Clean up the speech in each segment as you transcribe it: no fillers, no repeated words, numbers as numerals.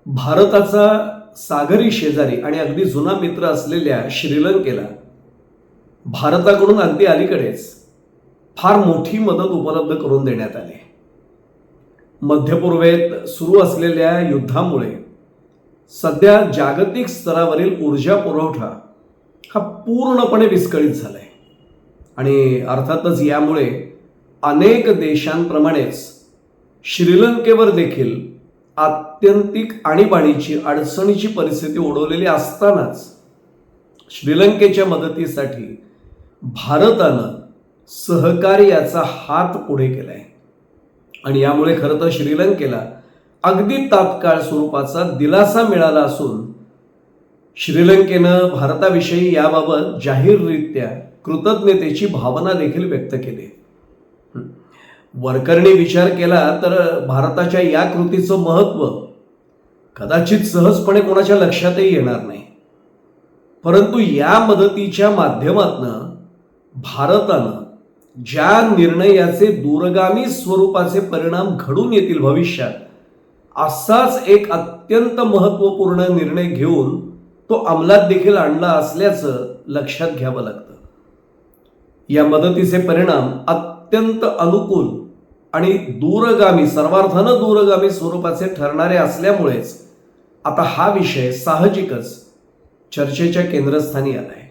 भारताचा सागरी शेजारी आणि अगदी जुना मित्र असलेल्या श्रीलंकेला भारताकडून अगदी अलीकडेच फार मोठी मदत उपलब्ध करून देण्यात आली. मध्य पूर्वेत सुरू असलेल्या युद्धामुळे सध्या जागतिक स्तरावरील ऊर्जा पुरवठा हा पूर्णपणे विस्कळीत झालाय आणि अर्थातच यामुळे अनेक देशांप्रमाणेच श्रीलंकेवर देखील आत्यंतिक आणीबाणीची अडचणीची परिस्थिती ओढवलेली असतानाच श्रीलंकेच्या मदतीसाठी भारतानं सहकार्याचा हात पुढे केलाय आणि यामुळे खरं तर श्रीलंकेला अगदी तात्काळ स्वरूपाचा दिलासा मिळाला असून श्रीलंकेनं भारताविषयी याबाबत जाहीररित्या कृतज्ञतेची भावना देखील व्यक्त केली. वरकरणी विचार केला तर भारताच्या या कृतीचं महत्त्व कदाचित सहजपणे कोणाच्या लक्षातही येणार नाही, परंतु या मदतीच्या माध्यमातून भारतानं ज्या निर्णयाचे दूरगामी स्वरूपाचे परिणाम घडून येतील भविष्यात, असाच एक अत्यंत महत्त्वपूर्ण निर्णय घेऊन तो अंमलात देखील आणला असल्याचं लक्षात घ्यावं लागतं. या मदतीचे परिणाम अत्यंत अनुकूल आणि दूरगामी, सर्वार्थानं दूरगामी स्वरूपाचे ठरणारे असल्यामुळेच आता हा विषय साहजिकच चर्चेच्या केंद्रस्थानी आलाय.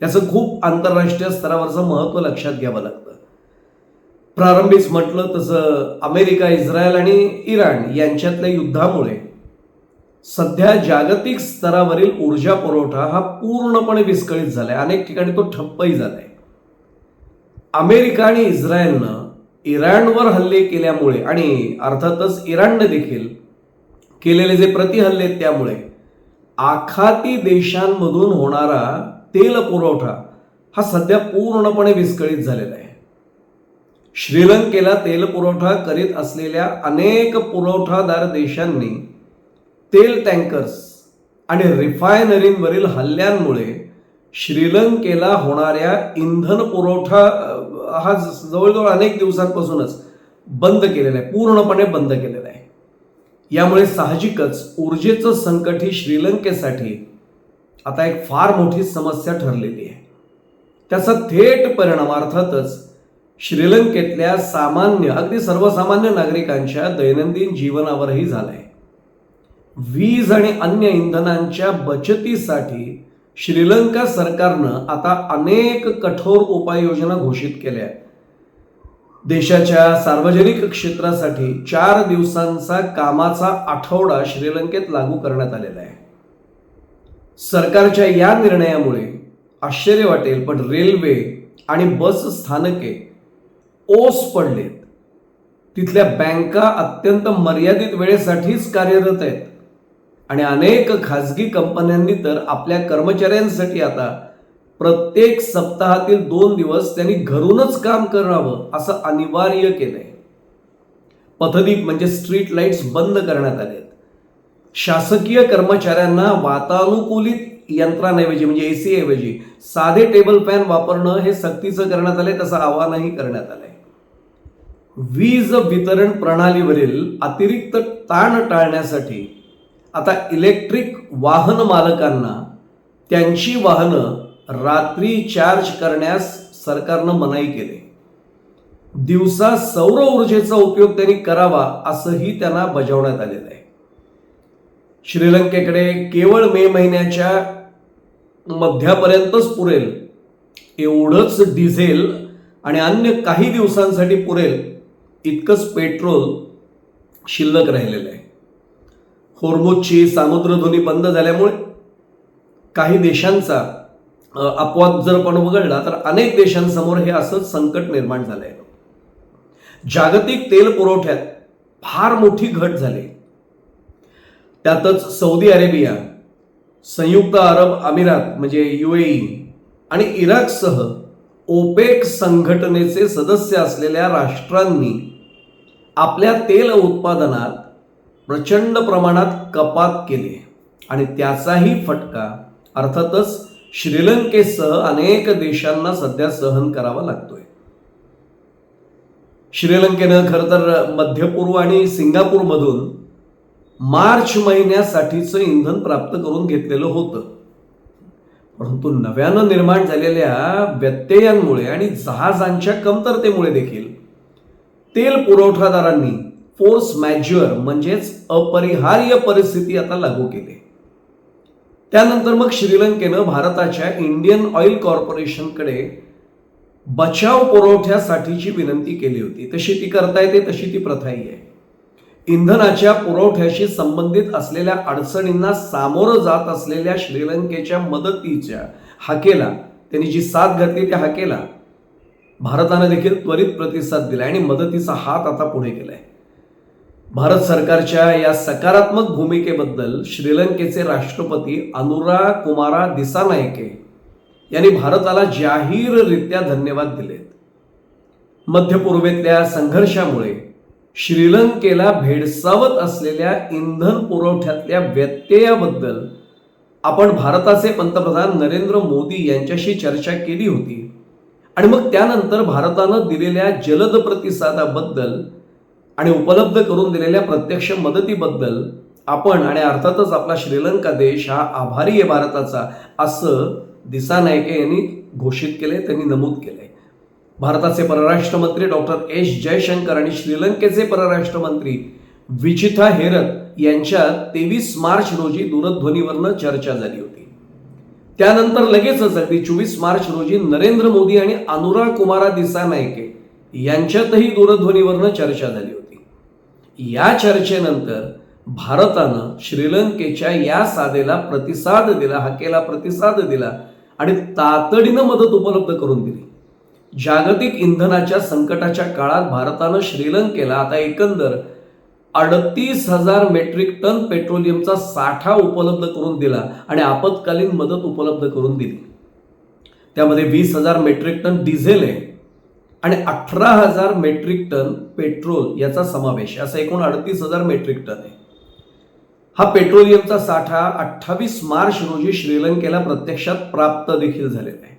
त्याचं खूप आंतरराष्ट्रीय स्तरावरचं महत्त्व लक्षात घ्यावं लागतं. प्रारंभीच म्हटलं तसं अमेरिका, इस्रायल आणि इराण यांच्यातल्या युद्धामुळे सध्या जागतिक स्तरावरील ऊर्जा पुरवठा हा पूर्णपणे विस्कळीत झालाय. अनेक ठिकाणी तो ठप्पही झालाय. अमेरिका आणि इस्रायलनं इराणवर हल्ले केल्यामुळे आणि अर्थातच इराणने देखील केलेले जे प्रतिहल्ले आहेत त्यामुळे आखाती देशांमधून होणारा तेल पुरवठा हा सध्या पूर्णपणे विस्कळीत झालेला आहे. श्रीलंकेला तेल पुरवठा करीत असलेल्या अनेक पुरवठादार देशांनी तेल टँकर्स आणि रिफायनरींवरील हल्ल्यांमुळे श्रीलंकेला होणाऱ्या इंधन पुरवठा हा जवळजवळ अनेक दिवसांपासूनच बंद केलेला आहे, पूर्णपणे बंद केलेला आहे. यामुळे साहजिकच ऊर्जेचं संकट ही श्रीलंकेसाठी आता एक फार मोठी समस्या ठरलेली आहे. त्याचा थेट परिणाम अर्थातच श्रीलंकेतल्या सामान्य, अगदी सर्वसामान्य नागरिकांच्या दैनंदिन जीवनावरही झालाय. वीज आणि अन्य इंधनांच्या बचतीसाठी श्रीलंका सरकारनं आता अनेक कठोर उपाययोजना घोषित केल्या. देशाच्या सार्वजनिक क्षेत्रासाठी 4 दिवसांचा कामाचा आठवडा श्रीलंकेत लागू करण्यात आलेला आहे. सरकारच्या या निर्णयामुळे आश्चर्य वाटेल, पण रेल्वे आणि बस स्थानके ओस पडलेत. तिथल्या बँका अत्यंत मर्यादित वेळेसाठीच कार्यरत आहेत आणि अनेक खाजगी कंपन्यांनी तर आपल्या कर्मचाऱ्यांसाठी आता प्रत्येक सप्ताहातील 2 दिवस त्यांनी घरूनच काम करावं असं अनिवार्य केलंय. पथदीप म्हणजे स्ट्रीट लाईट्स बंद करण्यात आलेत. शासकीय कर्मचाऱ्यांना वातानुकूलित यंत्रांऐवजी म्हणजे एसी ऐवजी साधे टेबल फॅन वापरणं हे सक्तीचं करण्यात आलंय, तसं आवाहनही करण्यात आलंय. वीज वितरण प्रणालीवरील अतिरिक्त ताण टाळण्यासाठी आता इलेक्ट्रिक वाहन मालकांना त्यांची वाहनं रात्री चार्ज करण्यास सरकारनं मनाई केली. दिवसा सौर ऊर्जेचा उपयोग त्यांनी करावा असंही त्यांना बजावण्यात आलेलं आहे. श्रीलंकेकडे केवळ मे महिन्याच्या मध्यापर्यंतच पुरेल एवढंच डिझेल आणि अन्य काही दिवसांसाठी पुरेल इतकंच पेट्रोल शिल्लक राहिलेलं आहे. होर्मुझची सामुद्रधुनी बंद झाल्यामुळे काही देशांचा अपवाद जर पण वगळला तर अनेक देशांसमोर हे असंच संकट निर्माण झालंय. जागतिक तेल पुरवठ्यात फार मोठी घट झाली. त्यातच सौदी अरेबिया, संयुक्त अरब अमिरात म्हणजे UAE आणि इराकसह ओपेक संघटनेचे सदस्य असलेल्या राष्ट्रांनी आपल्या तेल उत्पादनात प्रचंड प्रमाणात कपात केली आणि त्याचाही फटका अर्थातच श्रीलंकेसह अनेक देशांना सध्या सहन करावा लागतोय. श्रीलंकेनं खरं तर मध्य पूर्व आणि सिंगापूरमधून मार्च महिन्यासाठीचं इंधन प्राप्त करून घेतलेलं होतं. परंतु नव्यानं निर्माण झालेल्या व्यत्ययांमुळे आणि जहाजांच्या कमतरतेमुळे देखील तेल पुरवठादारांनी फोर्स मॅज्युअर म्हणजेच अपरिहार्य परिस्थिती आता लागू केली. त्यानंतर मग श्रीलंकेनं भारताच्या इंडियन ऑइल कॉर्पोरेशनकडे बचाव पुरवठ्यासाठीची विनंती केली होती. तशी ती करता येते, तशी ती प्रथाही आहे. इंधनाच्या पुरवठ्याशी संबंधित असलेल्या अडचणींना सामोरं जात असलेल्या श्रीलंकेच्या मदतीच्या हाकेला, त्यांनी जी साथ घातली त्या हाकेला भारतानं देखील त्वरित प्रतिसाद दिला आणि मदतीचा हात आता पुढे केलाय. भारत सरकारच्या या सकारात्मक भूमिकेबद्दल श्रीलंकेचे राष्ट्रपती अनुरा कुमारा दिसानायके यांनी भारताला जाहीररित्या धन्यवाद दिलेत. मध्य पूर्वेतल्या संघर्षामुळे श्रीलंकेला भेडसावत असलेल्या इंधन पुरवठ्यातल्या व्यत्ययाबद्दल आपण भारताचे पंतप्रधान नरेंद्र मोदी यांच्याशी चर्चा केली होती आणि मग त्यानंतर भारतानं दिलेल्या जलद प्रतिसादाबद्दल आणि उपलब्ध करून दिलेल्या प्रत्यक्ष मदतीबद्दल आपण आणि अर्थातच आपला श्रीलंका देश हा आभारी आहे भारताचा, असं दिसानायके यांनी घोषित केले, त्यांनी नमूद केले. भारताचे परराष्ट्र मंत्री डॉक्टर एस जयशंकर आणि श्रीलंकेचे परराष्ट्र मंत्री विचिथा हेरत यांच्यात 23 मार्च रोजी दूरध्वनीवरनं चर्चा झाली होती. त्यानंतर लगेचच अगदी 24 मार्च रोजी नरेंद्र मोदी आणि अनुरा कुमारा दिसानायके यांच्यातही दूरध्वनीवरनं चर्चा झाली होती. या चर्चेनंतर भारतानं श्रीलंकेच्या या साधेला प्रतिसाद दिला, हाकेला प्रतिसाद दिला आणि तातडीनं मदत उपलब्ध करून दिली. जागतिक इंधनाच्या संकटाच्या काळात भारतानं श्रीलंकेला आता एकंदर 38,000 मेट्रिक टन पेट्रोलियमचा साठा उपलब्ध करून दिला आणि आपत्कालीन मदत उपलब्ध करून दिली. त्यामध्ये 20,000 मेट्रिक टन डिझेल आहे आणि 18,000 मेट्रिक टन पेट्रोल याचा समावेश, असा एकूण 38,000 मेट्रिक टन आहे. हा पेट्रोलियमचा साठा 28 मार्च रोजी श्रीलंकेला प्रत्यक्षात प्राप्त देखील झालेला आहे.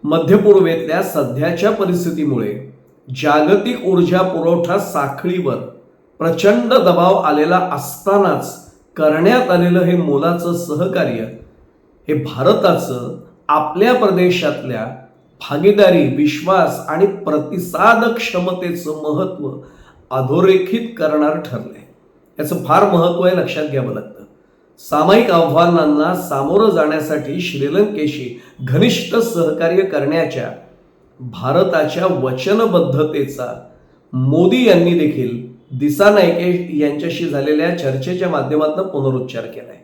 मध्य पूर्वेतल्या सध्याच्या परिस्थितीमुळे जागतिक ऊर्जा पुरवठा साखळीवर प्रचंड दबाव आलेला असतानाच करण्यात आलेलं हे मोलाचं सहकार्य हे भारताचं आपल्या प्रदेशातल्या भागीदारी, विश्वास आणि प्रतिसाद क्षमतेचं महत्त्व अधोरेखित करणार ठरलंय. याचं फार महत्त्व आहे, लक्षात घ्यावं लागतं. सामायिक आव्हानांना सामोरं जाण्यासाठी श्रीलंकेशी घनिष्ठ सहकार्य करण्याच्या भारताच्या वचनबद्धतेचा मोदी यांनी देखील दिसानायके यांच्याशी झालेल्या चर्चेच्या माध्यमातून पुनरुच्चार केलाय.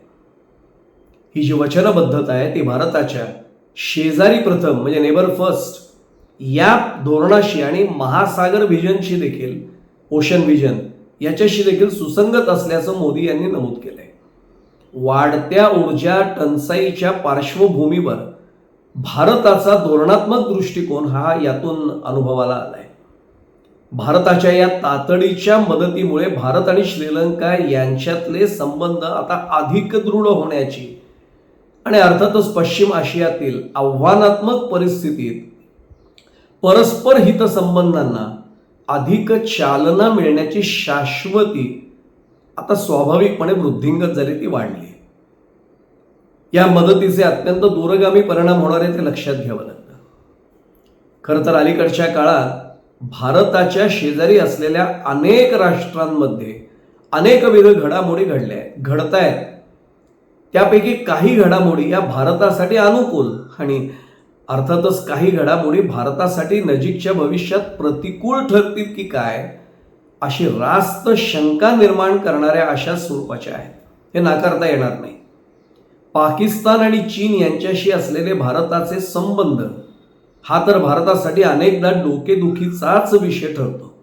ही जी वचनबद्धता आहे ती भारताच्या शेजारी प्रथम म्हणजे नेबर फर्स्ट या धोरणाशी आणि महासागर व्हिजनशी देखील, ओशन व्हिजन याच्याशी देखील सुसंगत असल्याचं मोदी यांनी नमूद केलंय. वाढत्या ऊर्जा टंचाईच्या पार्श्वभूमीवर भारताचा धोरणात्मक दृष्टिकोन हा यातून अनुभवाला आलाय. भारताच्या या तातडीच्या मदतीमुळे भारत आणि श्रीलंका यांच्यातले संबंध आता अधिक दृढ होण्याची आणि अर्थातच पश्चिम आशियातील आव्हानात्मक परिस्थितीत परस्पर हितसंबंधांना अधिक चालना मिळण्याची शाश्वती आता स्वाभाविकपणे वृद्धिंगत झाली, ती वाढली. या मदतीचे अत्यंत दूरगामी परिणाम होणार आहे ते लक्षात घ्यावं लागतं. खरं तर अलीकडच्या काळात भारताच्या शेजारी असलेल्या अनेक राष्ट्रांमध्ये अनेकविध घडामोडी घडतायत. त्यापैकी काही घडामोडी या भारतासाठी अनुकूल आणि अर्थातच काही घडामोडी भारतासाठी नजीकच्या भविष्यात प्रतिकूल ठरतील की काय अशी रास्त शंका निर्माण करणाऱ्या अशा स्वरूपाच्या आहेत. हे नाकारता येणार नाही. पाकिस्तान आणि चीन यांच्याशी असलेले भारताचे संबंध हा तर भारतासाठी अनेकदा डोकेदुखीचाच विषय ठरतो.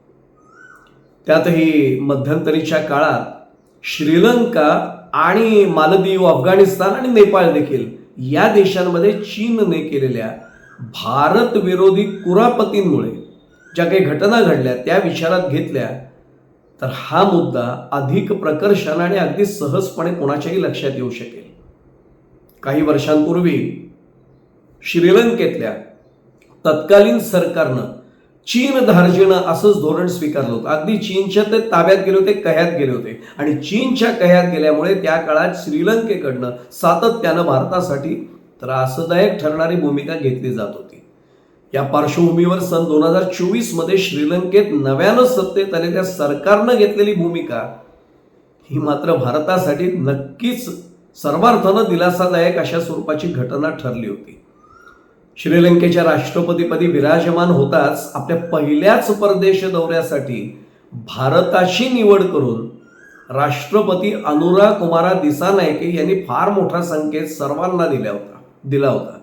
त्यातही मध्यंतरीच्या काळात श्रीलंका आणि मालदीव, अफगाणिस्तान आणि नेपाळ देखील या देशांमध्ये चीनने केलेल्या भारत विरोधी कुरापतींमुळे ज्या काही घटना घडल्या त्या विचारात घेतल्या तर हा मुद्दा अधिक प्रकर्षाने आणि अगदी सहजपणे कोणाच्याही लक्षात येऊ शकेल. काही वर्षांपूर्वी श्रीलंकेतल्या तत्कालीन सरकारनं चीन धार्जिणं असंच धोरण स्वीकारलं होतं. अगदी चीनच्या ते ताब्यात गेले होते, कह्यात गेले होते. आणि चीनच्या कह्यात गेल्यामुळे त्या काळात श्रीलंकेकडनं सातत्यानं भारतासाठी त्रासदायक ठरणारी भूमिका घेतली जात होती. या पार्श्वभूमीवर सन 2024 मध्ये श्रीलंकेत नव्यानं सत्तेत आलेल्या सरकारनं घेतलेली भूमिका ही मात्र भारतासाठी नक्कीच सर्वार्थानं दिलासादायक अशा स्वरूपाची घटना ठरली होती. श्रीलंकेच्या राष्ट्रपतीपदी विराजमान होताच आपल्या पहिल्याच परदेश दौऱ्यासाठी भारताची निवड करून राष्ट्रपती अनुरा कुमारा दिसानायके यांनी फार मोठा संकेत सर्वांना दिला होता.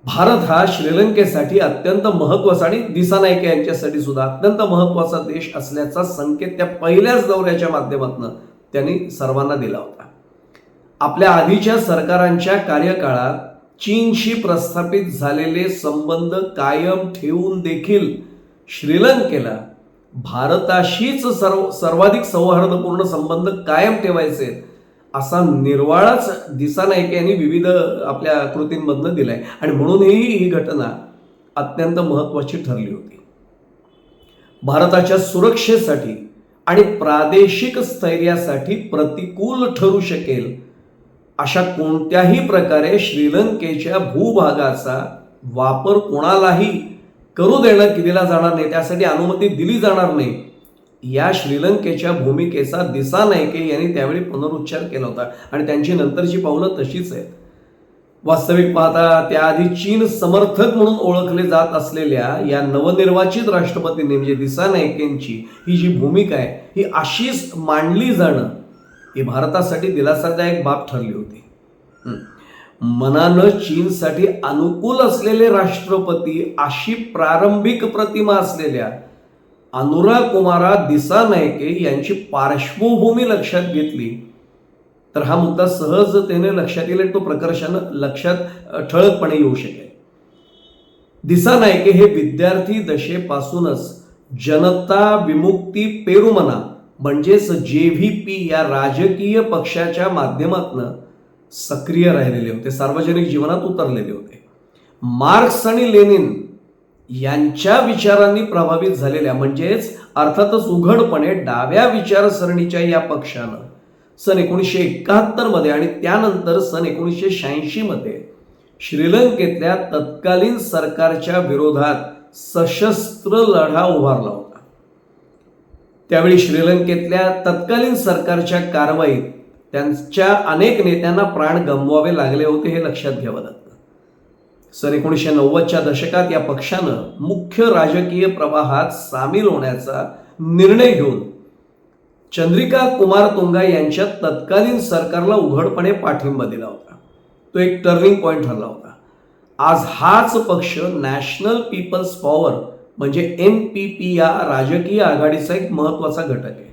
भारत हा श्रीलंकेसाठी अत्यंत महत्त्वाचा आणि दिसानायके यांच्यासाठी सुद्धा अत्यंत महत्त्वाचा देश असल्याचा संकेत त्या पहिल्याच दौऱ्याच्या माध्यमातून त्यांनी सर्वांना दिला होता. आपल्या आधीच्या सरकारांच्या कार्यकाळात चीनशी प्रस्थापित झालेले संबंध कायम ठेवून देखील श्रीलंकेला भारताशीच सर्वाधिक सौहार्दपूर्ण संबंध कायम ठेवायचे असा निर्वाळाच दिसानायके यांनी विविध आपल्या कृतींमधनं दिलाय. आणि म्हणूनही ही घटना अत्यंत महत्त्वाची ठरली होती. भारताच्या सुरक्षेसाठी आणि प्रादेशिक स्थैर्यासाठी प्रतिकूल ठरू शकेल अशा कोणत्याही प्रकारे श्रीलंकेच्या भूभागाचा वापर कोणालाही करू दिला जाणार नाही, त्यासाठी अनुमती दिली जाणार नाही, या श्रीलंकेच्या भूमिकेचा दिसानायके यांनी त्यावेळी पुनरुच्चार केला होता. आणि त्यांची नंतरची पावलं तशीच आहेत. वास्तविक पाहता त्याआधी चीन समर्थक म्हणून ओळखले जात असलेल्या या नवनिर्वाचित राष्ट्रपतींनी म्हणजे दिसानायकेंची ही जी भूमिका आहे ही अशीच मांडली जाणं ही भारतासाठी दिलासादायक बाब ठरली होती. मनानं चीनसाठी अनुकूल असलेले राष्ट्रपती अशी प्रारंभिक प्रतिमा असलेल्या अनुरा कुमारा दिसानायके यांची पार्श्वभूमी लक्षात घेतली तर हा मुद्दा सहजतेने लक्षात येईल, तो प्रकर्षानं लक्षात ठळकपणे येऊ शकेल. दिसानायके हे विद्यार्थी दशेपासूनच जनता विमुक्ती पेरुमना म्हणजेच JVP या राजकीय पक्षाच्या माध्यमातून सक्रिय राहिलेले होते, सार्वजनिक जीवनात उतरलेले होते. मार्क्स आणि लेनिन यांच्या विचारांनी प्रभावित झालेल्या म्हणजेच अर्थातच उघडपणे डाव्या विचारसरणीच्या या पक्षानं सन 1971 मध्ये आणि त्यानंतर सन 1986 मध्ये श्रीलंकेतल्या तत्कालीन सरकारच्या विरोधात सशस्त्र लढा उभारला होता. त्यावेळी श्रीलंकेतल्या तत्कालीन सरकारच्या कारवाईत त्यांच्या अनेक नेत्यांना प्राण गमवावे लागले होते, हे लक्षात घ्यावं लागतं. सन 1990च्या दशकात या पक्षानं मुख्य राजकीय प्रवाहात सामील होण्याचा निर्णय घेऊन चंद्रिका कुमारतुंगा यांच्या तत्कालीन सरकारला उघडपणे पाठिंबा दिला होता. तो एक टर्निंग पॉइंट ठरला होता. आज हाच पक्ष नॅशनल पीपल्स पॉवर म्हणजे NPP या राजकीय आघाडीचा एक महत्त्वाचा घटक आहे.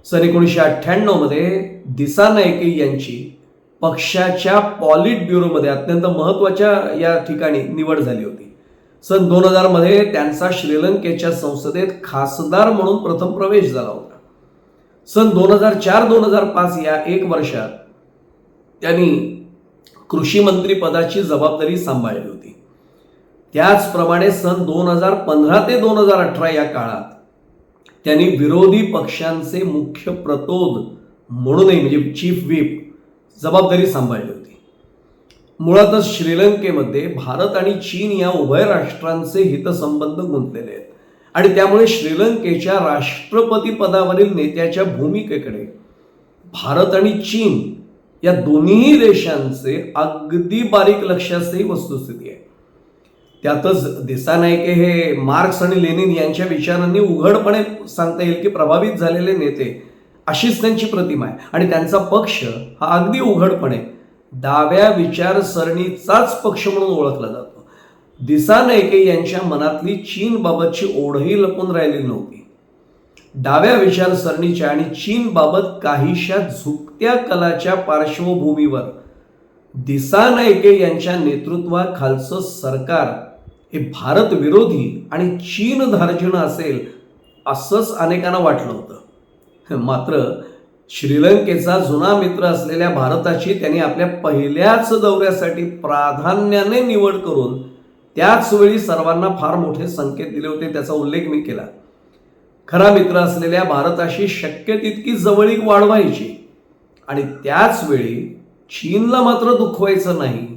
सन 1998 मध्ये दिसानायके यांची पक्षाच्या पॉलिट ब्युरोमध्ये अत्यंत महत्त्वाच्या या ठिकाणी निवड झाली होती. सन 2000 मध्ये त्यांचा श्रीलंकेच्या संसदेत खासदार म्हणून प्रथम प्रवेश झाला होता. सन 2004-2005 या एक वर्षात त्यांनी कृषी मंत्री पदाची जबाबदारी सांभाळली होती. त्याचप्रमाणे सन 2015 ते 2018 या काळात त्यांनी विरोधी पक्षांचे मुख्य प्रतोद म्हणूनही म्हणजे चीफ व्हीप जबाबदारी सांभाळली होती. मुळातच श्रीलंकेमध्ये भारत आणि चीन या उभय राष्ट्रांचे हितसंबंध गुंतलेले आहेत आणि त्यामुळे श्रीलंकेच्या राष्ट्रपती पदावरील नेत्याच्या भूमिकेकडे भारत आणि चीन या दोन्ही देशांचे अगदी बारीक लक्ष असते ही वस्तुस्थिती आहे. त्यातच दिसानायके हे मार्क्स आणि लेनिन यांच्या विचारांनी उघडपणे सांगता येईल की प्रभावित झालेले नेते अशीच त्यांची प्रतिमा आहे आणि त्यांचा पक्ष हा अगदी उघडपणे डाव्या विचारसरणीचाच पक्ष म्हणून ओळखला जातो. दिसानायके यांच्या मनातली चीन बाबतची ओढही लपून राहिलेली नव्हती. डाव्या विचारसरणीच्या आणि चीन बाबत काहीशा झुकत्या कलाच्या पार्श्वभूमीवर दिसानायके यांच्या नेतृत्वाखालचं सरकार हे भारत विरोधी आणि चीन धार्जिणं असेल असंच अनेकांना वाटलं होतं. मात्र श्रीलंकेचा जुना मित्र असलेल्या भारताची त्यांनी आपल्या पहिल्याच दौऱ्यासाठी प्राधान्याने निवड करून त्याच वेळी सर्वांना फार मोठे संकेत दिले होते, त्याचा उल्लेख मी केला. खरा मित्र असलेल्या भारताशी शक्य तितकी जवळीक वाढवायची आणि त्याच वेळी चीनला मात्र दुखवायचं नाही,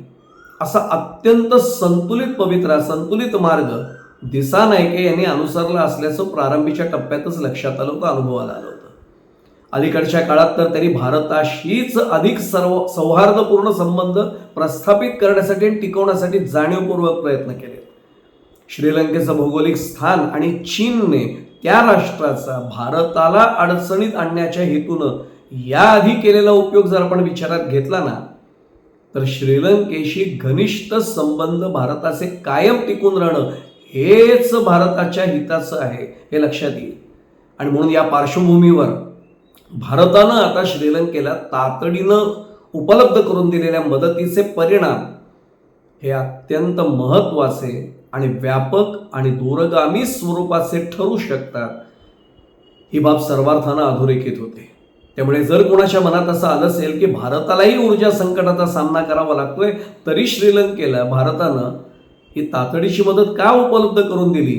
असा अत्यंत संतुलित मार्ग दिसानायके यांनी अनुसरला असल्याचं प्रारंभीच्या टप्प्यातच लक्षात आलं होतं, अनुभवाला आलं होतं. अलीकडच्या काळात तर त्यांनी भारताशीच अधिक सौहार्दपूर्ण संबंध प्रस्थापित करण्यासाठी आणि टिकवण्यासाठी जाणीवपूर्वक प्रयत्न केले. श्रीलंकेचं भौगोलिक स्थान आणि चीनने त्या राष्ट्राचा भारताला अडचणीत आणण्याच्या हेतूनं याआधी केलेला उपयोग जर आपण विचारात घेतला ना, तर श्रीलंकेशी घनिष्ठ संबंध भारताचे कायम टिकून राहणं हेच भारताच्या हिताचं आहे, हे लक्षात येईल. आणि म्हणून या पार्श्वभूमीवर भारतानं आता श्रीलंकेला तातडीनं उपलब्ध करून दिलेल्या मदतीचे परिणाम हे अत्यंत महत्त्वाचे आणि व्यापक आणि दूरगामी स्वरूपाचे ठरू शकतात, ही बाब सर्वार्थानं अधोरेखित होते. त्यामुळे जर कोणाच्या मनात असं आलं असेल की भारतालाही ऊर्जा संकटाचा सामना करावा लागतोय, तरी श्रीलंकेला भारतानं ही तातडीची मदत का उपलब्ध करून दिली,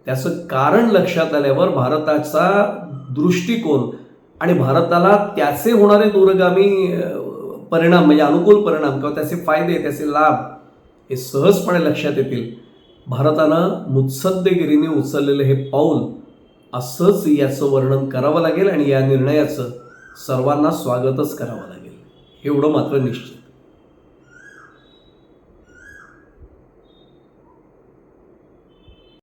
त्याचं कारण लक्षात आल्यावर भारताचा दृष्टिकोन आणि भारताला त्याचे होणारे दूरगामी परिणाम म्हणजे अनुकूल परिणाम किंवा त्याचे फायदे, त्याचे लाभ हे सहजपणे लक्षात येतील. भारतानं मुत्सद्देगिरीने उचललेलं हे पाऊल असंच याचं वर्णन करावं लागेल आणि या निर्णयाचं सर्वांना स्वागतच करावं लागेल, एवढं मात्र निश्चित.